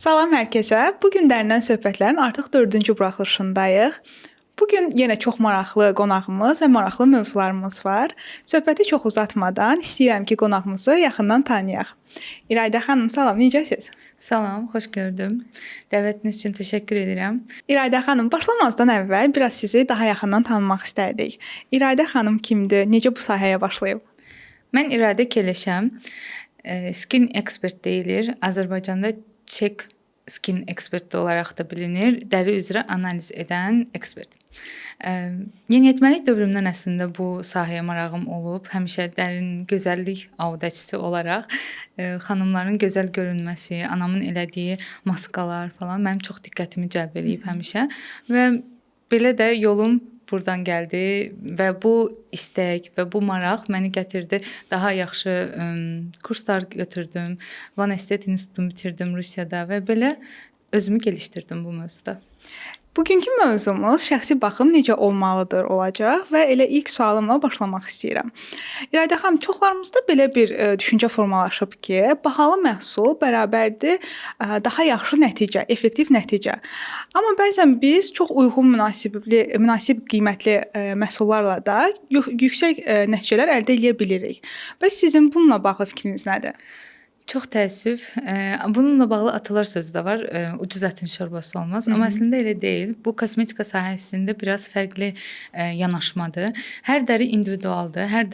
Salam hər kəsə. Bu gün Dərindən söhbətlərin artıq 4-cü buraxılışındayıq. Bu gün yenə çox maraqlı qonağımız və maraqlı mövzularımız var. Söhbəti çox uzatmadan istəyirəm ki, qonağımızı yaxından tanıyaq. İraydə xanım, salam, necəsiz? Salam, xoş gördüm. Dəvətiniz üçün təşəkkür edirəm. İraydə xanım, başlamazdan əvvəl biraz sizi daha yaxından tanımaq istərdik. İraydə xanım kimdir? Necə bu sahəyə başlayıb? Mən İradə Keleşəm. Skin expert deyilir. Azərbaycanda Czech skin experti olaraq da bilinir. Dəri üzrə analiz edən ekspert. Yeniyetməlik dövrümdən əslində bu sahəyə marağım olub. Həmişə dərinin gözəllik abidəçisi olaraq xanımların gözəl görünməsi, anamın elədiyi maskalar falan mənim çox diqqətimi cəlb eləyib həmişə və belə də yolum buradan gəldi və bu istək və bu maraq məni gətirdi. Daha yaxşı kurslar götürdüm. Van Estet İnstitutunu bitirdim Rusiyada və belə özümü gəlişdirdim bu mövzuda. Bugünkü mövzumuz şəxsi baxım necə olmalıdır olacaq və elə ilk sualımla başlamaq istəyirəm. İraydə xanım, çoxlarımızda belə bir düşüncə formalaşıb ki, bahalı məhsul bərabərdir daha yaxşı nəticə, effektiv nəticə. Amma bəzən biz çox uyğun, münasib qiymətli məhsullarla da yüksək nəticələr əldə edə bilirik. Bəs sizin bununla bağlı fikriniz nədir? Çox təəssüf. Bununla bağlı atalar sözü də var. Ucuz ətin şorbası olmaz. Amma əslində elə deyil. Bu kosmetika sahəsində biraz fərqli yanaşmadır. Hər dəri individualdır. Hər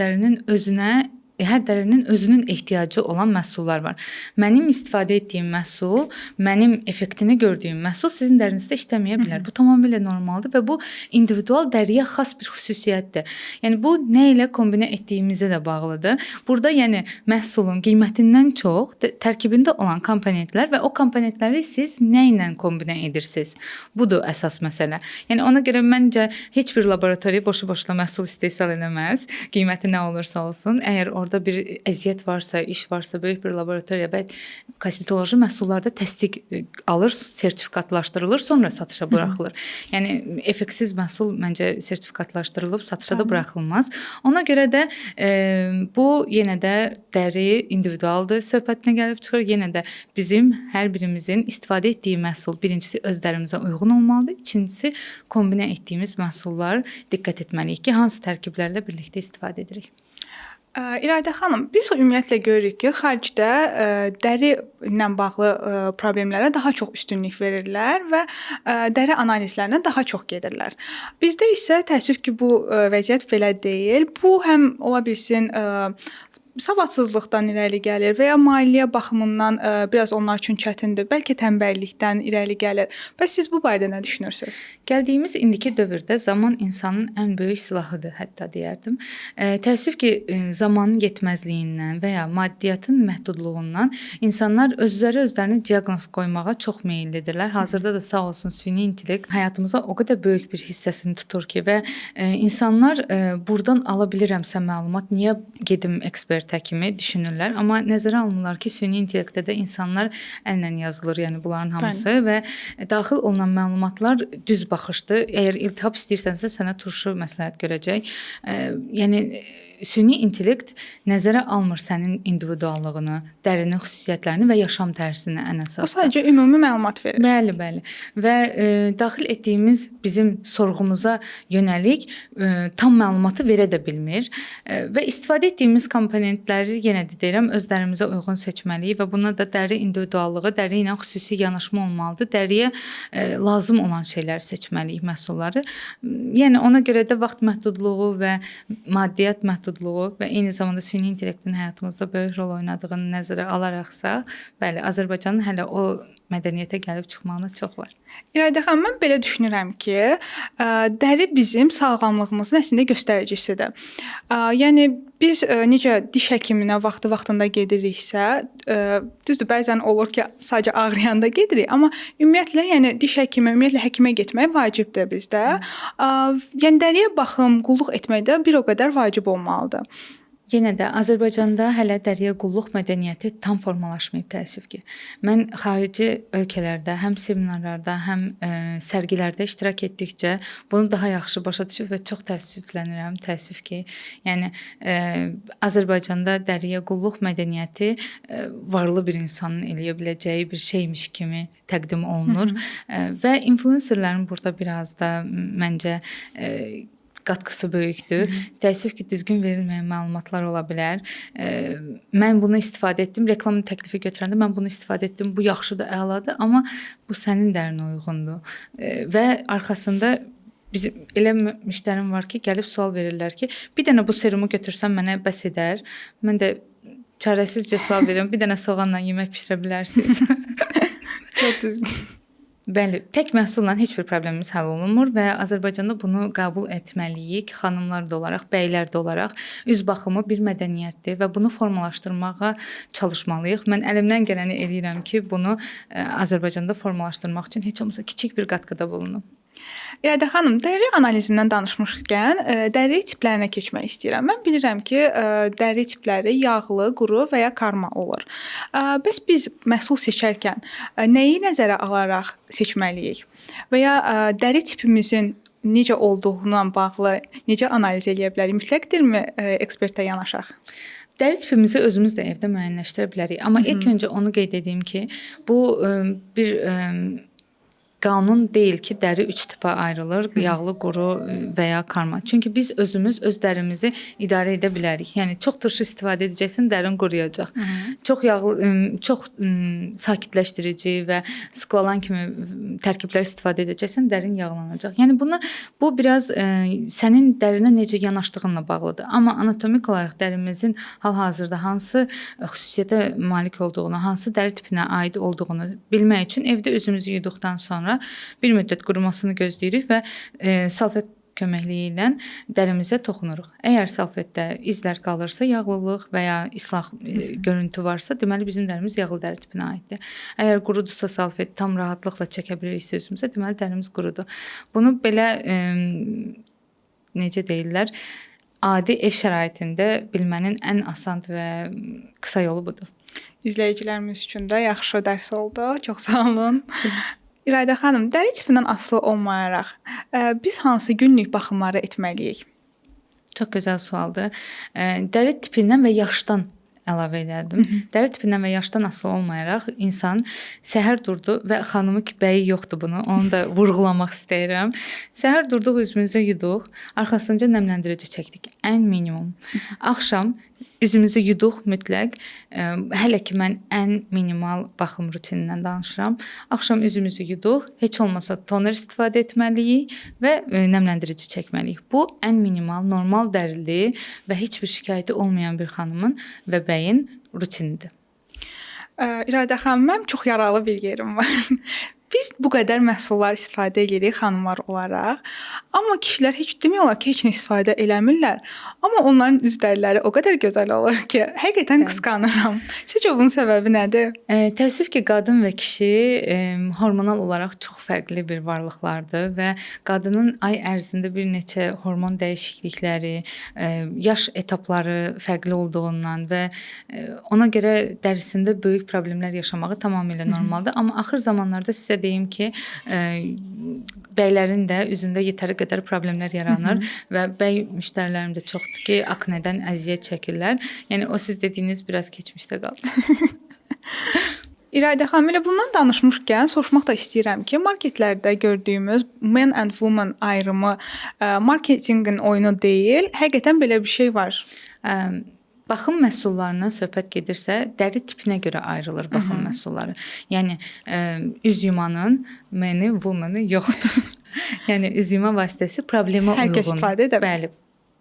dərinin özünün ehtiyacı olan məhsullar var. Mənim istifadə etdiyim məhsul, mənim effektini gördüyüm məhsul sizin dərinizdə işləməyə bilər. Bu tamamilə normaldır və bu individual dəriyə xas bir xüsusiyyətdir. Yəni bu nə ilə kombinə etdiyimizə də bağlıdır. Burada yəni məhsulun qiymətindən çox tərkibində olan komponentlər və o komponentləri siz nə ilə kombinə edirsiniz? Budur əsas məsələ. Yəni ona görə məncə heç bir laboratoriya boşu-boşuna məhsul istehsal eləməz. Qiyməti nə olursa olsun. Əgər orada bir əziyyət varsa, iş varsa, böyük bir laboratoriya və kosmetoloji məhsullarda təsdiq alır, sertifikatlaşdırılır, sonra satışa buraxılır. Yəni effektsiz məhsul məncə sertifikatlaşdırılıb satışa da buraxılmaz. Ona görə də bu yenə də dəri individualdır, söhbətinə gəlib çıxır. Yenə də bizim hər birimizin istifadə etdiyi məhsul birincisi öz dərimizə uyğun olmalıdır, ikincisi kombinə etdiyimiz məhsullar diqqət etməliyik ki, hansı tərkiblərlə birlikdə istifadə edirik. İraydə xanım, biz ümumiyyətlə görürük ki, xaricdə dəri ilə bağlı problemlərə daha çox üstünlük verirlər və dəri analizlərinə daha çox gedirlər. Bizdə isə təəssüf ki, bu vəziyyət belə deyil. Bu həm ola bilsin savadsızlıqdan irəli gəlir və ya maliyyə baxımından biraz onlar üçün çətindir. Bəlkə tənbəllikdən irəli gəlir. Bəs siz bu barədə nə düşünürsünüz? Gəldiyimiz indiki dövrdə zaman insanın ən böyük silahıdır, hətta deyərdim. Təəssüf ki, zamanın yetməzliyindən və ya maddiyyatın məhdudluğundan insanlar özlərini diaqnoz qoymağa çox meyllidirlər. Hazırda da sağ olsun süni intellekt həyatımıza o qədər böyük bir hissəsini tutur ki və insanlar buradan ala bilirəmsə məlumat, niyə gedim ekspert kimi düşünürlər. Amma nəzərə almırlar ki, süni intellektdə də insanlar əllə yazılır, yəni bunların hamısı və daxil olunan məlumatlar düz baxışdır. Əgər iltihab istəyirsənsə, sənə turşu məsləhət görəcək. Yəni süni intellekt nəzərə almır sənin individuallığını, dərinin xüsusiyyətlərini və yaşam tərzini ən əsasda. O sadəcə ümumi məlumat verir. Bəli. Və daxil etdiyimiz bizim sorğumuza yönəlik tam məlumatı verə də bilmir və istifadə etdiyimiz komponentləri yenə də deyirəm, öz dərimizə uyğun seçməliyik və buna da dəri individuallığı, dəri ilə xüsusi yanaşma olmalıdır. Dəriyə lazım olan şeyləri seçməliyik, məhsulları. Yəni ona görə də vaxt məhdudluğu və maddiyyat məhdudluğu və eyni zamanda süni intellektin həyatımızda böyük rol oynadığını nəzərə alaraqsa, bəli, Azərbaycanın hələ o mədəniyyətə gəlib çıxmağına çox var. İraydə xanım, mən belə düşünürəm ki, dəri bizim sağlamlığımızın əslində göstəricisidir. Yəni biz necə diş həkiminə vaxtında gediriksə, düzdür, bəzən olur ki, sadəcə ağrıyanda gedirik, amma ümumiyyətlə, yəni diş həkimə, ümumiyyətlə həkimə getmək vacibdir bizdə. Yəni dəriyə baxım, qulluq etmək də bir o qədər vacib olmalıdır. Yenə də Azərbaycanda hələ dəriyə qulluq mədəniyyəti tam formalaşmayıb təəssüf ki. Mən xarici ölkələrdə, həm seminarlarda, həm sərgilərdə iştirak etdikcə bunu daha yaxşı başa düşüb və çox təəssüflənirəm, təəssüf ki, yəni Azərbaycanda dəriyə qulluq mədəniyyəti varlı bir insanın eləyə biləcəyi bir şeymiş kimi təqdim olunur və influencerlərin burada biraz da məncə qatqısı böyükdür. Təəssüf ki, düzgün verilməyən məlumatlar ola bilər. Mən bunu istifadə etdim. Reklam təklifi götürəndə mən bunu istifadə etdim. Bu yaxşıdır, əladır, amma bu sənin dərinə uyğundur. Və arxasında bizim elə müştərim var ki, gəlib sual verirlər ki, bir dənə bu serumu götürsəm mənə bəs edər. Mən də çarəsizcə sual verirəm. Bir dənə soğanla yemək bişirə bilərsiniz. Çox düzgün. Bəli, tək məhsulla heç bir problemimiz həll olunmur və Azərbaycanda bunu qəbul etməliyik. Xanımlar da olaraq, bəylər də olaraq üz baxımı bir mədəniyyətdir və bunu formalaşdırmağa çalışmalıyıq. Mən əlimdən gələni eləyirəm ki, bunu Azərbaycanda formalaşdırmaq üçün heç olmasa kiçik bir qatqıda bulunum. İradə xanım, dəri analizindən danışmışkən, dəri tiplərinə keçmək istəyirəm. Mən bilirəm ki, dəri tipləri yağlı, quru və ya karma olur. Bəs biz məhsul seçərkən nəyi nəzərə alaraq seçməliyik? Və ya dəri tipimizin necə olduğuna bağlı necə analiz edə bilərik? Mütləqdirmi ekspertə yanaşaq? Dəri tipimizi özümüz də evdə müəyyənləşdirə bilərik. Amma ilk öncə onu qeyd edeyim ki, bu bir qanun deyil ki, dəri 3 tipə ayrılır, yağlı, quru və ya karma. Çünki biz özümüz öz dərimizi idarə edə bilərik. Yəni çox turşu istifadə edəcəksən, dərin quruyacaq. Çox yağlı, çox sakitləşdirici və skvalan kimi tərkiblər istifadə edəcəksən, dərin yağlanacaq. Yəni bu biraz sənin dərinə necə yanaşdığınla bağlıdır. Amma anatomik olaraq dərimizin hal-hazırda hansı xüsusiyyətə malik olduğunu, hansı dəri tipinə aid olduğunu bilmək üçün evdə özümüzü yuduqdan sonra bir müddət qurumasını gözləyirik və salfet köməkliyi ilə dərimizə toxunuruq. Əgər salfetdə izlər qalırsa, yağlılıq və ya islah görüntü varsa, deməli bizim dərimiz yağlı dəri tipinə aiddir. Əgər qurudursa salfet tam rahatlıqla çəkə biliriksə özümüzə, deməli dərimiz qurudur. Bunu belə necə deyirlər, adi ev şəraitində bilmənin ən asan və qısa yolu budur. İzləyicilərimiz üçün də yaxşı dərs oldu. Çox sağ olun. İradə xanım, dəri tipindən asılı olmayaraq biz hansı günlük baxımları etməliyik? Çox gözəl sualdır. Dəri tipindən və yaşdan əlavə edərdim. Dəri tipindən və yaşdan asılı olmayaraq insan səhər durdu və xanımı ki, bəyi yoxdur bunu, onu da vurğulamaq istəyirəm. Səhər durduq, üzümüzü yuduq, arxasınca nəmləndirici çəkdik. Ən minimum. Axşam üzümüzü yuduq mütləq. Hələ ki mən ən minimal baxım rutinindən danışıram. Axşam üzümüzü yuduq, heç olmasa toner istifadə etməliyik və nəmləndirici çəkməliyik. Bu ən minimal, normal dərili və heç bir şikayəti olmayan bir xanımın və bəyin rutinidir. İradə xanım, mənim çox yaralı bir yerim var. Biz bu qədər məhsullar istifadə edirik xanımlar olaraq, amma kişilər heç demək olar ki, heç nə istifadə eləmirlər. Amma onların üz dəriləri o qədər gözəl olur ki, həqiqətən qısqanıram. Sizcə bunun səbəbi nədir? Təəssüf ki, qadın və kişi hormonal olaraq çox fərqli bir varlıqlardır və qadının ay ərzində bir neçə hormon dəyişiklikləri, yaş etapları fərqli olduğundan və ona görə dərisində böyük problemlər yaşamağı tamamilə normaldır. Amma axır zamanlarda sizə deyim ki, bəylərin də üzündə yetəri qədər problemlər yaranır və bəy müştərilərim də çoxdur ki, aknedən əziyyət çəkirlər. Yəni o siz dediyiniz biraz keçmişdə qaldı. İradə xanım, elə bundan danışmışkən soruşmaq da istəyirəm ki, marketlərdə gördüyümüz men and woman ayrımı marketinqin oyunu deyil, həqiqətən belə bir şey var. Baxım məhsullarından söhbət gedirsə, dəri tipinə görə ayrılır baxım məhsulları. Yəni üz yumanın meni, womanı yoxdur. Yəni üz yuma vasitəsi problemə uyğun. Hər kəs istifadə edə bilər. Bəli,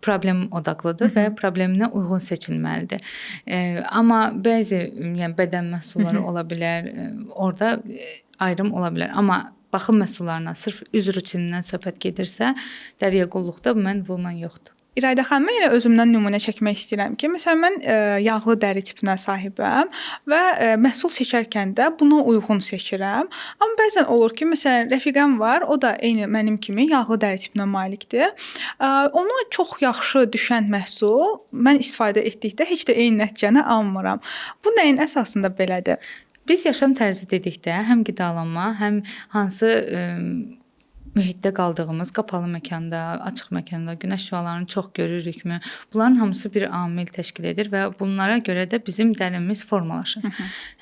problem odaqlıdır və probleminə uyğun seçilməlidir. Amma bəzi yəni bədən məhsulları ola bilər, orada ayrım ola bilər. Amma baxım məhsullarına sırf üz rutinindən söhbət gedirsə, dəriyə qulluqda men, woman yoxdur. İraydə xanım, mən elə özümdən nümunə çəkmək istəyirəm ki, məsələn mən yağlı dəri tipinə sahibəm və məhsul seçərkən də buna uyğun seçirəm. Amma bəzən olur ki, məsələn rəfiqəm var, o da eyni mənim kimi yağlı dəri tipinə malikdir. Ona çox yaxşı düşən məhsul mən istifadə etdikdə heç də eyni nəticəni almıram. Bu nəyin əsasında belədir? Biz yaşam tərzi dedikdə həm qidalanma, həm hansı mühitdə qaldığımız qapalı məkanda, açıq məkanda günəş şüalarını çox görürükmü? Bunların hamısı bir amil təşkil edir və bunlara görə də bizim dərimiz formalaşır.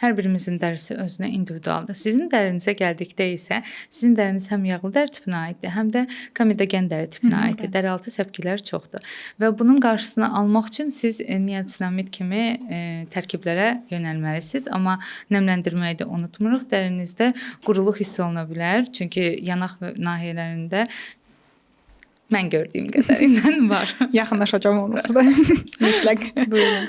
Hər birimizin dərisi özünə individualdır. Sizin dərinizə gəldikdə isə sizin dəriniz həm yağlı dəri tipinə aiddir, həm də komedogen dəri tipinə aiddir. Dərialtı səpgilər çoxdur. Və bunun qarşısını almaq üçün siz niacinamid kimi tərkiblərə yönəlməlisiniz, amma nəmləndirməyi də unutmuruq. Dərinizdə quruluq hiss oluna bilər, çünki yanaq və nahiyələrində mən gördüyüm qədərilə var. Yaxınlaşacağam onsuz da. Mütləq. Buyurun.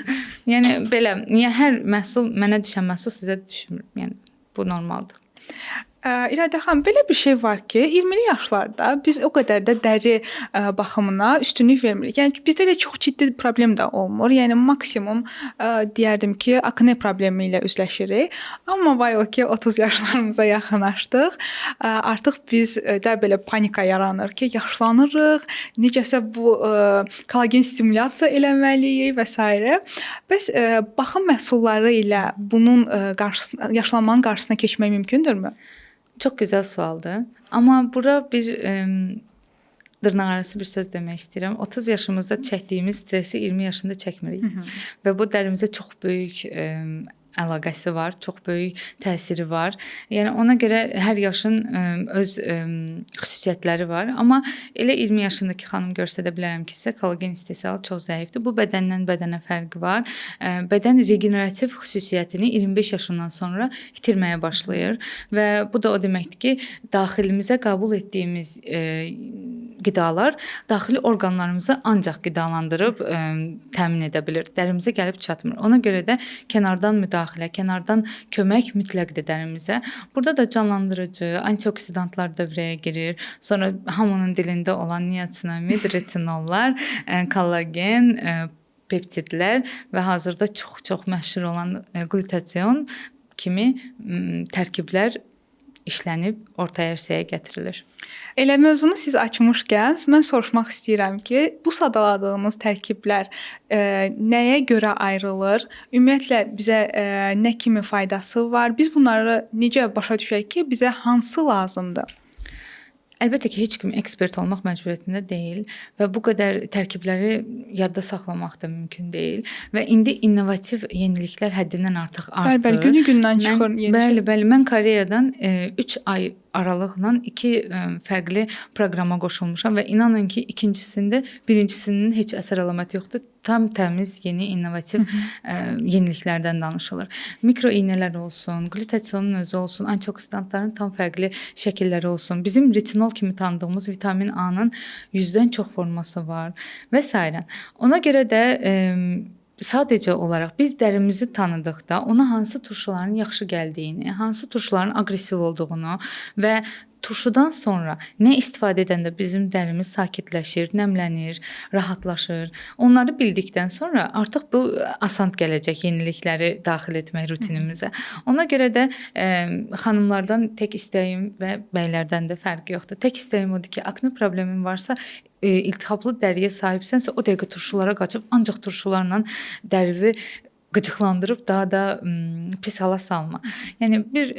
Yəni belə, hər məhsul mənə düşən məhsul sizə düşmür. Yəni bu normaldır. İraydə xanım, belə bir şey var ki, 20-li yaşlarda biz o qədər də dəri baxımına üstünlük vermirik. Yəni bizdə elə çox ciddi problem də olmur. Yəni maksimum deyərdim ki, akne problemi ilə üzləşirik. Amma vay o ki, 30 yaşlarımıza yaxınlaşdıq. Artıq bizdə belə panika yaranır ki, yaşlanırıq, necəsə bu kollagen stimulyasiya eləməliyik və s. Bəs baxım məhsulları ilə bunun yaşlanmanın qarşısına keçmək mümkündürmü? Çox gözəl sualdır. Amma bura bir dırnaqarası bir söz demək istəyirəm. 30 yaşımızda çəkdiyimiz stresi 20 yaşında çəkmirik. Və bu dərimizə çox böyük əlaqəsi var, çox böyük təsiri var. Yəni ona görə hər yaşın öz xüsusiyyətləri var. Amma elə 20 yaşındakı xanım görsə də bilərəm ki, sizə kollagen istehsalı çox zəifdir. Bu bədəndən bədənə fərqi var. Bədən regenerativ xüsusiyyətini 25 yaşından sonra itirməyə başlayır və bu da o deməkdir ki, daxilimizə qəbul etdiyimiz qidalar daxili orqanlarımızı ancaq qidalandırıb təmin edə bilir. Dərimizə gəlib çatmır. Ona görə də kənardan müdaxilə, kənardan kömək mütləqdir dərimizə. Burada da canlandırıcı, antioksidantlar dövrəyə girir. Sonra hamının dilində olan niacinamid, retinollar, kollagen, peptidlər və hazırda çox məşhur olan qlutazion kimi tərkiblər işlənib orta ərsəyə gətirilir. Elə mövzunu siz açmışkən, mən soruşmaq istəyirəm ki, bu sadaladığımız tərkiblər nəyə görə ayrılır? Ümumiyyətlə bizə nə kimi faydası var? Biz bunları necə başa düşək ki, bizə hansı lazımdır? Əlbəttə ki, heç kim ekspert olmaq məcburiyyətində deyil və bu qədər tərkibləri yadda saxlamaq da mümkün deyil və indi innovativ yeniliklər həddindən artıq artır. Bəli, günü-gündən çıxır yeni. Bəli, mən Koreyadan 3 ay aralıqla 2 fərqli proqrama qoşulmuşam və inanın ki, ikincisində birincisinin heç əsər əlaməti yoxdur. Tam təmiz, yeni, innovativ yeniliklərdən danışılır. Mikro iynələr olsun, glutasionun özü olsun, antioksidantların tam fərqli şəkilləri olsun. Bizim retinol kimi tanıdığımız vitamin A-nın 100-dən çox forması var və s. Ona görə də sadəcə olaraq biz dərimizi tanıdıqda ona hansı turşuların yaxşı gəldiyini, hansı turşuların aqressiv olduğunu və turşudan sonra nə istifadə edəndə bizim dərimiz sakitləşir, nəmlənir, rahatlaşır. Onları bildikdən sonra artıq bu asan gələcək yenilikləri daxil etmək rutinimizə. Ona görə də xanımlardan tək istəyim və bəylərdən də fərqi yoxdur. Tək istəyim odur ki, akne problemin varsa, iltihablı dəriyə sahibsənsə o dəqiqə turşulara qaçıb ancaq turşularla dərivi qıcıqlandırıb daha da pis hala salma. Yəni bir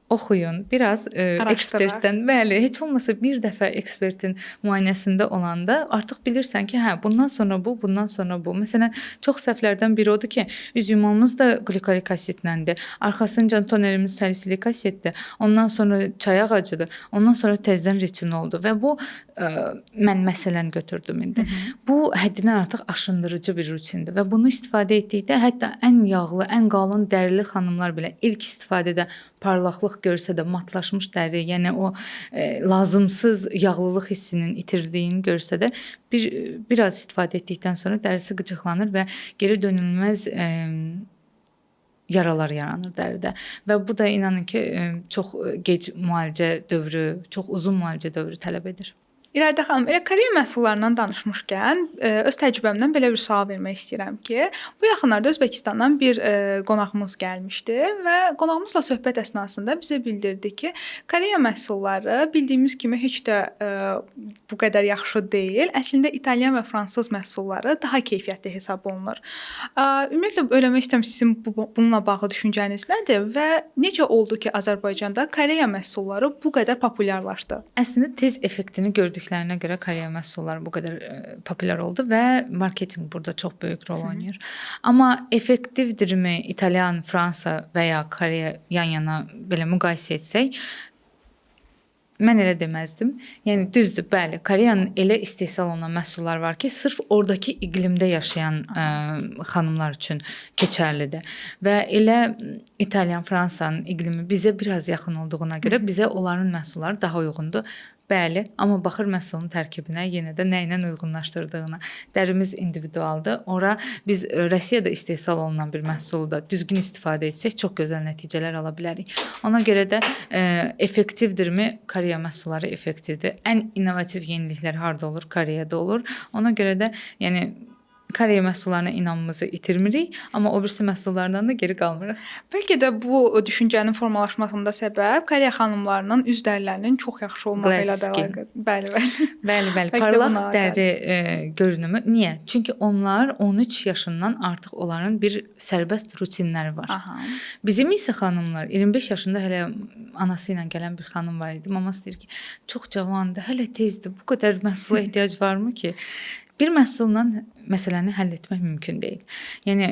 oxuyun, biraz ekspertdən, bəli, heç olmasa bir dəfə ekspertin müayinəsində olanda artıq bilirsən ki, hə, bundan sonra bu, bundan sonra bu. Məsələn, çox səhvlərdən biri odur ki, üz yumamız da glikolik asidləndir, arxasınca tonerimiz salisilik asiddir, ondan sonra çay ağacıdır, ondan sonra təzədən retinoldur və bu mən məsələn götürdüm indi. Bu həddindən artıq aşındırıcı bir rutindir və bunu istifadə etdikdə hətta ən yağlı, ən qalın dərili xanımlar belə ilk istifadədə parlaqlıq görsə də matlaşmış dəri, yəni o lazımsız yağlılıq hissinin itirdiyini görsə də biraz istifadə etdikdən sonra dərisi qıcıqlanır və geri dönülməz yaralar yaranır dəridə və bu da inanın ki, çox gec müalicə dövrü, çox uzun müalicə dövrü tələb edir. İradə xanım, elə Koreya məhsullarından danışmışkən, öz təcrübəmdən belə bir sual vermək istəyirəm ki, bu yaxınlarda Özbəkistandan bir qonağımız gəlmişdi və qonağımızla söhbət əsnasında bizə bildirdi ki, Koreya məhsulları bildiyimiz kimi heç də bu qədər yaxşı deyil. Əslində İtalyan və fransız məhsulları daha keyfiyyətli hesab olunur. Ümumiyyətlə öyrənmək istəyirəm sizin bununla bağlı düşüncəniz nədir və necə oldu ki, Azərbaycanda Koreya məhsulları bu qədər populyarlaşdı? Əslində tez effektini gördüklərinə görə Koreya məhsulları bu qədər populyar oldu və marketinq burada çox böyük rol oynayır. Amma effektivdirmi İtalyan, Fransa və ya Koreya yan-yana belə müqayisə etsək, mən elə deməzdim. Yəni düzdür, bəli, Koreyanın elə istehsal olunan məhsullar var ki, sırf oradakı iqlimdə yaşayan xanımlar üçün keçərlidir. Və elə İtalyan, Fransanın iqlimi bizə biraz yaxın olduğuna görə bizə onların məhsulları daha uyğundur. Bəli, amma baxır məhsulun tərkibinə, yenə də nə ilə uyğunlaşdırdığına. Dərimiz individualdır. Ora biz Rusiyada istehsal olunan bir məhsulu da düzgün istifadə etsək çox gözəl nəticələr ala bilərik. Ona görə də effektivdirmi? Koreya məhsulları effektivdir. Ən innovativ yeniliklər harda olur? Koreyada olur. Ona görə də yəni Koreya məhsullarına inamımızı itirmirik, amma o birisi məhsullardan da geri qalmırıq. Bəlkə də bu düşüncənin formalaşmasında səbəb Koreya xanımlarının üz dərilərinin çox yaxşı olmağı ilə də əlaqədir. Bəli, bəli. Bəli, bəli. Parlaq dəri görünümü. Niyə? Çünki onlar 13 yaşından artıq onların bir sərbəst rutinləri var. Aha. Bizim isə xanımlar 25 yaşında hələ anası ilə gələn bir xanım var idi. Maması deyir ki, çox cavandır, hələ tezdir. Bu qədər məhsula ehtiyac varmı ki? Bir məhsulla məsələni həll etmək mümkün deyil. Yəni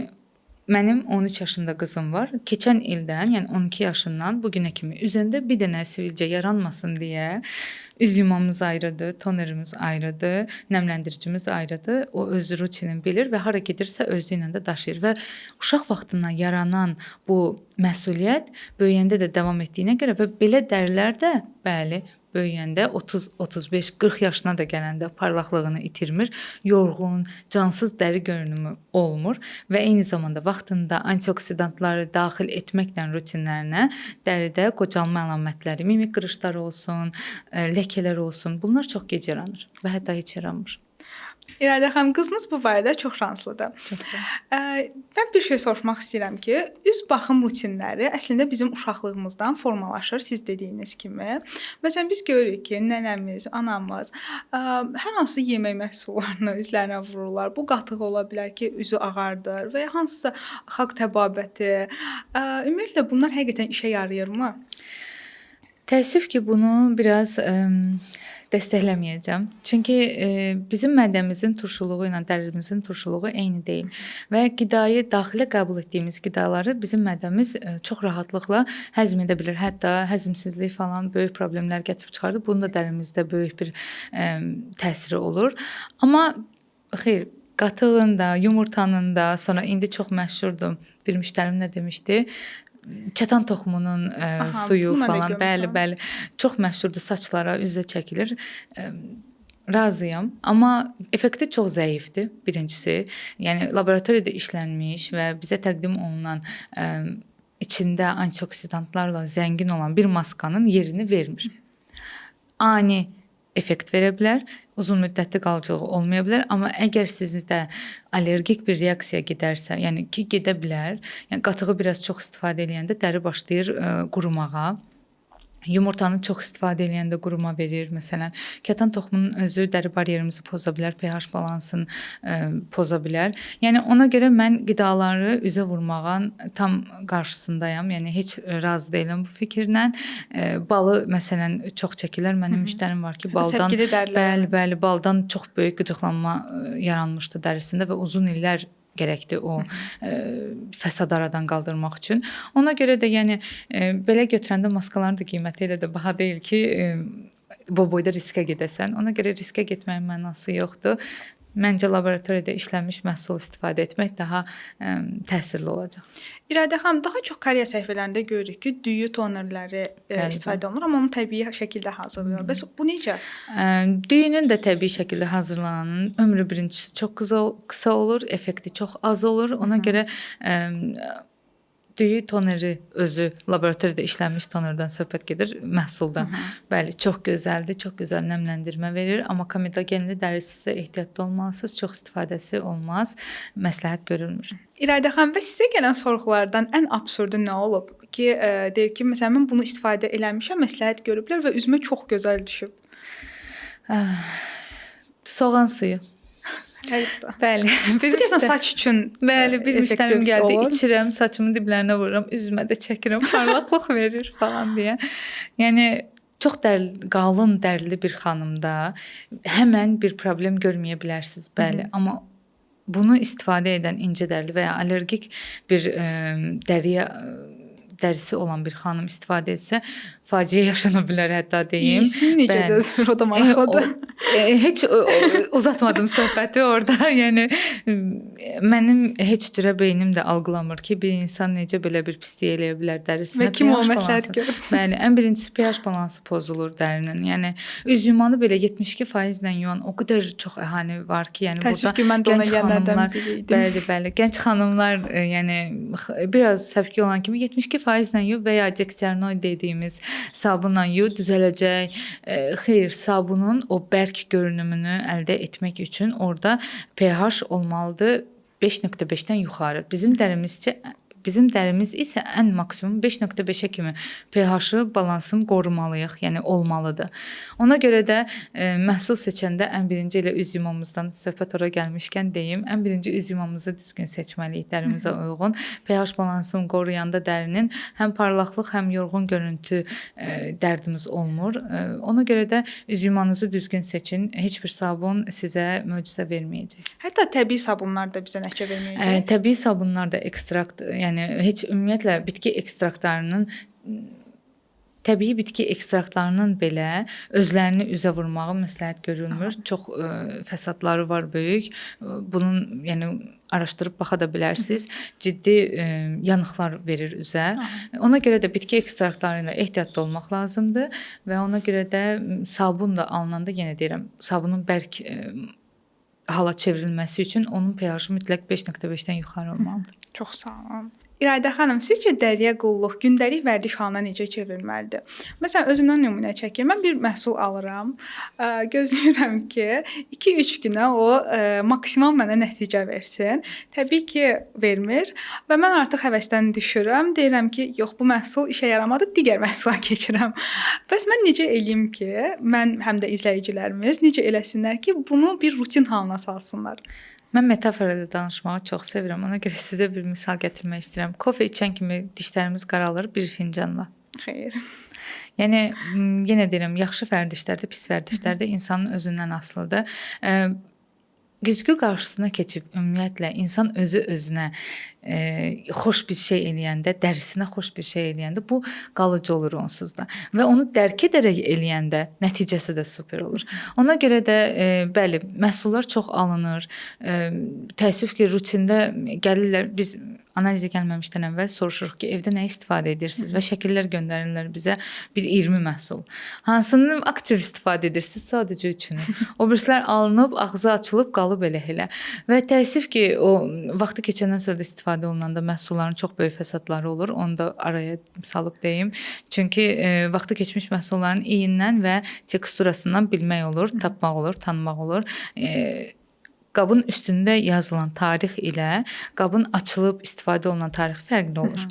mənim 13 yaşında qızım var. Keçən ildən, yəni 12 yaşından bu günə kimi üzəndə bir dənə sivilcə yaranmasın deyə üz yumamız ayrıdır, tonerimiz ayrıdır, nəmləndiricimiz ayrıdır. O öz rutinini bilir və hara gedirsə özü ilə də daşıyır və uşaq vaxtından yaranan bu məsuliyyət böyüyəndə də davam etdiyinə görə və belə dərilər də bəli böyüyəndə 30, 35, 40 yaşına da gələndə parlaqlığını itirmir, yorğun, cansız dəri görünümü olmur və eyni zamanda vaxtında antioksidantları daxil etməklə rutinlərinə dəridə qocalma əlamətləri, mimik qırışları olsun, ləkələr olsun, bunlar çox gec yaranır və hətta heç yaranmır. İradə xanım, qızınız bu barədə çox şanslıdır. Çox sağ olun. Mən bir şey soruşmaq istəyirəm ki, üz baxım rutinləri əslində bizim uşaqlığımızdan formalaşır, siz dediyiniz kimi. Məsələn, biz görürük ki, nənəmiz, anamız hər hansı yemək məhsullarını üzlərinə vururlar. Bu qatıq ola bilər ki, üzü ağardır və ya hansısa xalq təbabəti. Ümumiyyətlə bunlar həqiqətən işə yarayırmı? Təəssüf ki, bunu biraz dəstəkləməyəcəm. Çünki bizim mədəmizin turşuluğu ilə dərimizin turşuluğu eyni deyil və qidayı daxilə qəbul etdiyimiz qidaları bizim mədəmiz çox rahatlıqla həzm edə bilir. Hətta həzmsizlik falan böyük problemlər gətirib çıxardır. Bunun da dərimizdə böyük bir təsiri olur. Amma xeyr, qatığın da, yumurtanın da, sonra indi çox məşhurdur. Bir müştərim nə demişdi? Kətan toxumunun suyu falan, bəli, çox məşhurdur, saçlara, üzə çəkilir. Razıyam, amma effekti çox zəifdir birincisi. Yəni laboratoriyada işlənmiş və bizə təqdim olunan içində antioksidantlarla zəngin olan bir maskanın yerini vermir. Ani effekt verə bilər, uzun müddətli qalıcılığı olmaya bilər, amma əgər sizdə allergik bir reaksiya gedərsə, yəni ki, gedə bilər, yəni qatığı biraz çox istifadə edəndə dəri başlayır qurumağa. Yumurtanı çox istifadə edəndə quruma verir. Məsələn, kətan toxumunun özü dəri bariyerimizi poza bilər, pH balansını poza bilər. Yəni ona görə mən qidaları üzə vurmağın tam qarşısındayam. Yəni heç razı deyiləm bu fikirlə. Balı məsələn çox çəkirlər. Mənim müştərim var ki, baldan bəli, baldan çox böyük qıcıqlanma yaranmışdı dərisində və uzun illər gərəkdir o fəsad aradan qaldırmaq üçün. Ona görə də yəni belə götürəndə maskaların da qiyməti elə də baha deyil ki, bu boyda riskə gedəsən. Ona görə riskə getməyin mənası yoxdur. Məncə laboratoriyada işlənmiş məhsul istifadə etmək daha təsirli olacaq. İradə xanım, daha çox Koreya səhifələrində görürük ki, düyü tonerləri istifadə olunur, amma onu təbii şəkildə hazırlayırlar. Bəs bu necə? Düyünün də təbii şəkildə hazırlananın ömrü birincisi çox qısa olur, effekti çox az olur. Ona görə düyü toneri özü laboratoriyada işlənmiş tonerdən söhbət gedir, məhsuldan. Bəli, çox gözəldir, çox gözəl nəmləndirmə verir, amma komedogenli dərisi isə ehtiyatlı olmalısınız, çox istifadəsi olmaz, məsləhət görülmür. İradə xanım, və sizə gələn sorğulardan ən absurdu nə olub ki, deyir ki, məsələn mən bunu istifadə eləmişəm, məsləhət görüblər və üzümə çox gözəl düşüb. Soğan suyu. Həqiqətən. Bəli. Bilirsən saç üçün. Bəli, bir müştərim gəldi, olur. içirəm, saçımın diblərinə vururam, üzümə də çəkirəm, parlaqlıq verir falan deyə. Yəni çox qalın dərli bir xanımda həmən bir problem görməyə bilərsiniz, bəli, amma bunu istifadə edən incə dərli və ya allergik bir dərisi olan bir xanım istifadə etsə, faciə yaşana bilər, hətta deyim. İyisini necə cəzbir, o da maraqlıdır. Heç uzatmadım söhbəti orada. Yəni mənim heç cürə beynim də algılamır ki, bir insan necə belə bir pislik eləyə bilər dərisinə. Və kim o məsləhət görür? Bəli, ən birincisi pH balansı pozulur dərinin. Yəni üz yumanı belə 72%-lə yuan o qədər çox əhali var ki, yəni burada gənc xanımlar, bəli, gənc xanımlar, yəni biraz səpki olan kimi 72%-lə yu və ya dekternoid dediyimiz sabunla yu düzələcək. Xeyr, sabunun o bərk görünümünü əldə etmək üçün orada pH olmalıdır 5.5-dən yuxarı. Bizim dərimiz isə ən maksimum 5.5-ə kimi pH-ı, balansını qorumalıyıq, yəni olmalıdır. Ona görə də məhsul seçəndə ən birinci elə üz yumamızdan söhbət ora gəlmişkən deyim, ən birinci üz yumamızı düzgün seçməliyik, dərimizə uyğun. pH balansını qoruyanda dərinin həm parlaqlıq, həm yorğun görüntü dərdimiz olmur. Ona görə də üz yumanızı düzgün seçin. Heç bir sabun sizə möcüzə verməyəcək. Hətta təbii sabunlar da bizə nəticə verməyəcək. Təbii sabunlar da ekstrakt, yəni heç ümumiyyətlə bitki ekstraktlarının təbii bitki ekstraktlarının belə özlərini üzə vurmağı məsləhət görülmür. Çox fəsadları var böyük. Bunun yəni araşdırıb baxa da bilərsiniz. Ciddi yanıqlar verir üzə. Ona görə də bitki ekstraktları ilə ehtiyatlı olmaq lazımdır və ona görə də sabun da alınanda yenə deyirəm, sabunun bərk hala çevrilməsi üçün onun pH-ı mütləq 5.5-dən yuxarı olmalıdır. Çox sağ olun. İradə xanım, sizcə dəriyə qulluq gündəlik vərdiş halına necə çevrilməlidir? Məsələn, özümdən nümunə çəkim. Mən bir məhsul alıram, gözləyirəm ki, 2-3 günə o maksimal mənə nəticə versin. Təbii ki, vermir və mən artıq həvəsdən düşürəm. Deyirəm ki, yox, bu məhsul işə yaramadı, digər məhsula keçirəm. Bəs mən necə eləyim ki, mən həm də izləyicilərimiz necə eləsinlər ki, bunu bir rutin halına salsınlar? Mən metaforada danışmağı çox sevirəm. Ona görə sizə bir misal gətirmək istəyirəm. Kofe içən kimi dişlərimiz qaralır bir fincanla. Xeyr. Yəni yenə deyirəm, yaxşı vərdişlərdə, pis vərdişlərdə insanın özündən asılıdır. Güzgü qarşısına keçib ümumiyyətlə insan özünə xoş bir şey eləyəndə, dərisinə xoş bir şey eləyəndə bu qalıcı olur onsuz da. Və onu dərk edərək eləyəndə nəticəsi də super olur. Ona görə də bəli, məhsullar çox alınır. Təəssüf ki, rutində gəlirlər, biz analizə gəlməmişdən əvvəl soruşuruq ki, evdə nə istifadə edirsiniz və şəkillər göndərirlər bizə bir 20 məhsul. Hansını aktiv istifadə edirsiniz? Sadəcə üçünü. O birisilər alınıb, ağzı açılıb qalıb elə. Və təəssüf ki, o vaxtı keçəndən sonra da istifadə olunanda məhsulların çox böyük fəsadları olur. Onu da araya salıb deyim. Çünki vaxtı keçmiş məhsulların iyindən və teksturasından bilmək olur, tapmaq olur, tanımaq olur. Qabın üstündə yazılan tarix ilə qabın açılıb istifadə olunan tarix fərqli olur.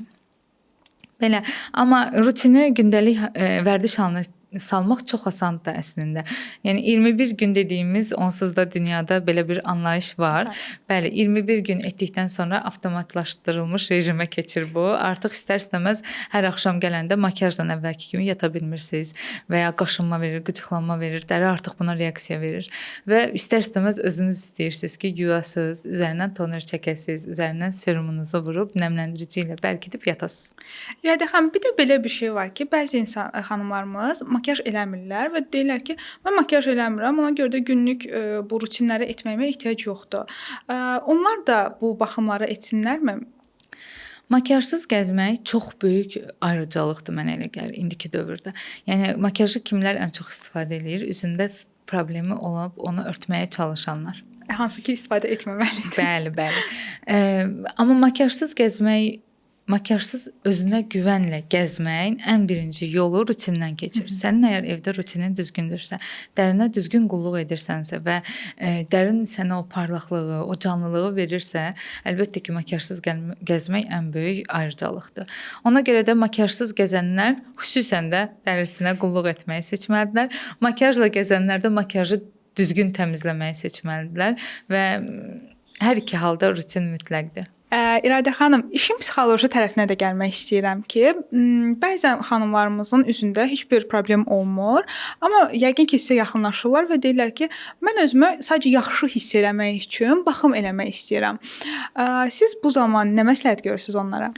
Belə, amma rutini gündəlik vərdiş halına salmaq çox asandır əslində. Yəni 21 gün dediyimiz onsuz da dünyada belə bir anlayış var. Bəli, 21 gün etdikdən sonra avtomatlaşdırılmış rejimə keçir bu. Artıq istər-istəməz hər axşam gələndə makiyajdan əvvəlki kimi yata bilmirsiniz və ya qaşınma verir, qıcıqlanma verir, dəri artıq buna reaksiya verir və istər-istəməz özünüz istəyirsiniz ki, yuyasınız, üzərindən toner çəkəsiniz, üzərindən serumunuzu vurub nəmləndirici ilə bərkidib yatasınız. İradə xanım, bir də belə bir şey var ki, bəzi xanımlarımız makiyaj eləmirlər və deyirlər ki, mən makiyaj eləmirəm, ona görə də günlük bu rutinləri etməyimə ehtiyac yoxdur. Onlar da bu baxımları etsinlərmi? Makiyajsız gəzmək çox böyük ayrıcalıqdır mənə elə gəlir indiki dövrdə. Yəni makiyajı kimlər ən çox istifadə edir? Üzündə problemi olub onu örtməyə çalışanlar. Hansı ki istifadə etməməlidir. Bəli. Amma makiyajsız gəzmək Makiyajsız özünə güvənlə gəzməyin ən birinci yolu rutindən keçir. Sənin əgər evdə rutinin düzgündürsə, dərinə düzgün qulluq edirsənsə və dərin sənə o parlaqlığı, o canlılığı verirsə, əlbəttə ki, makiyajsız gəzmək ən böyük ayrıcalıqdır. Ona görə də makiyajsız gəzənlər xüsusən də dərisinə qulluq etməyi seçməlidirlər. Makiyajla gəzənlər də makiyajı düzgün təmizləməyi seçməlidirlər və hər iki halda rutin mütləqdir. İradə xanım, işin psixoloji tərəfinə də gəlmək istəyirəm ki, bəzən xanımlarımızın üzündə heç bir problem olmur, amma yəqin ki, sizə yaxınlaşırlar və deyirlər ki, mən özümü sadəcə yaxşı hiss eləmək üçün baxım eləmək istəyirəm. Siz bu zaman nə məsləhət görürsüz onlara?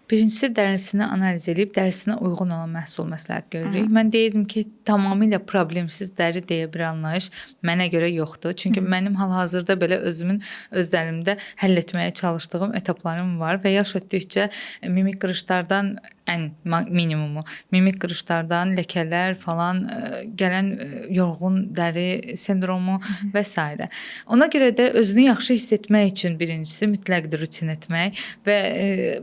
Birincisi dərisini analiz edib dərisinə uyğun olan məhsul məsləhət görürük. Mən deyirdim ki, tamamilə problemsiz dəri deyə bir anlayış mənə görə yoxdur. Çünki mənim hal-hazırda belə özlərimdə həll etməyə çalışdığım etaplarım var və yaş ötdükcə mimik qırışlardan ən minimumu, mimik qırışlardan ləkələr falan gələn yorğun dəri sindromu və s. Ona görə də özünü yaxşı hiss etmək üçün birincisi mütləqdir rutin etmək və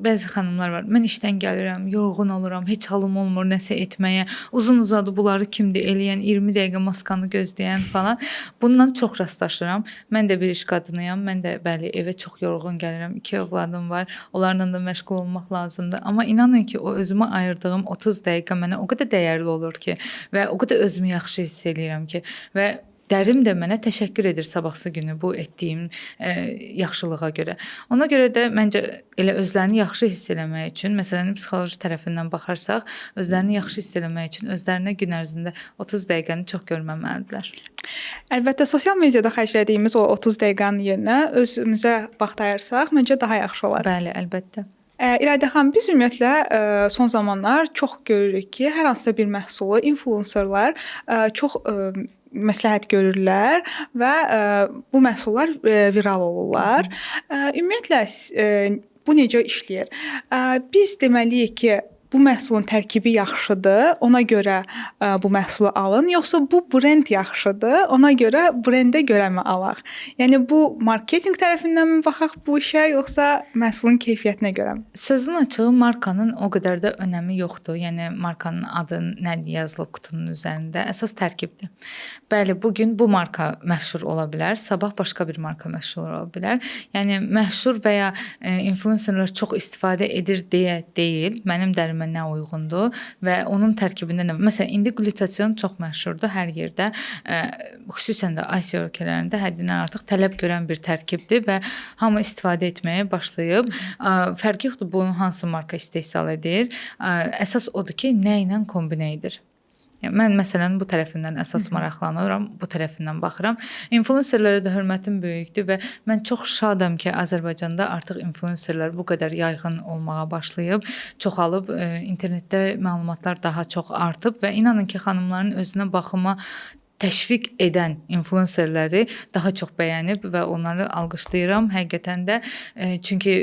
bəzi xanımlar var. Mən işdən gəlirəm, yorğun oluram, heç halım olmur nəsə etməyə. Uzun-uzadı bunları kimdir eləyən, 20 dəqiqə maskanı gözləyən falan. Bundan çox rastlaşıram. Mən də bir iş qadınıyam. Mən də bəli evə çox yorğun gəlirəm. 2 övladım var. Onlarla da məşğul olmaq lazımdır. Amma inanın ki, o özümə ayırdığım 30 dəqiqə mənə o qədər dəyərli olur ki və o qədər özümü yaxşı hiss edirəm ki və dərim də mənə təşəkkür edir sabahsı günü bu etdiyim yaxşılığa görə. Ona görə də məncə elə özlərini yaxşı hiss eləmək üçün, məsələnin psixoloji tərəfindən baxarsaq, özlərini yaxşı hiss eləmək üçün özlərinə gün ərzində 30 dəqiqəni çox görməməlidirlər. Əlbəttə sosial mediada xərclədiyimiz o 30 dəqiqənin yerinə özümüzə vaxt ayırsaq, məncə daha yaxşı olar. Bəli, əlbəttə. İradə xanım, biz ümumiyyətlə son zamanlar çox görürük ki, hər hansısa bir məhsulu influencerlar çox məsləhət görürlər və bu məhsullar viral olurlar. Ümumiyyətlə bu necə işləyir? Biz deməliyik ki, bu məhsulun tərkibi yaxşıdır, ona görə bu məhsulu alın, yoxsa bu brend yaxşıdır, ona görə brendə görəmi alaq? Yəni bu marketinq tərəfindənmi baxaq bu işə, yoxsa məhsulun keyfiyyətinə görəmi? Sözün açığı markanın o qədər də önəmi yoxdur. Yəni markanın adı nə yazılıb qutunun üzərində, əsas tərkibdir. Bəli, bu gün bu marka məşhur ola bilər, sabah başqa bir marka məşhur ola bilər. Yəni məşhur və ya influencerlar çox istifadə edir deyə deyil. Mənim dərimə nə uyğundur və onun tərkibində nə? Məsələn, indi qlutasion çox məşhurdur hər yerdə. Xüsusən də Asiya ölkələrində həddindən artıq tələb görən bir tərkibdir və hamı istifadə etməyə başlayıb. Fərqi yoxdur bunu hansı marka istehsal edir. Əsas odur ki, nə ilə kombinə edir. Mən məsələn bu tərəfindən əsas maraqlanıram, bu tərəfindən baxıram. İnfluencerlərə də hörmətim böyükdür və mən çox şadam ki, Azərbaycanda artıq influencerlər bu qədər yayğın olmağa başlayıb, çoxalıb, internetdə məlumatlar daha çox artıb və inanın ki, xanımların özünə baxıma təşviq edən influencerləri daha çox bəyənib və onları alqışlayıram həqiqətən də. Çünki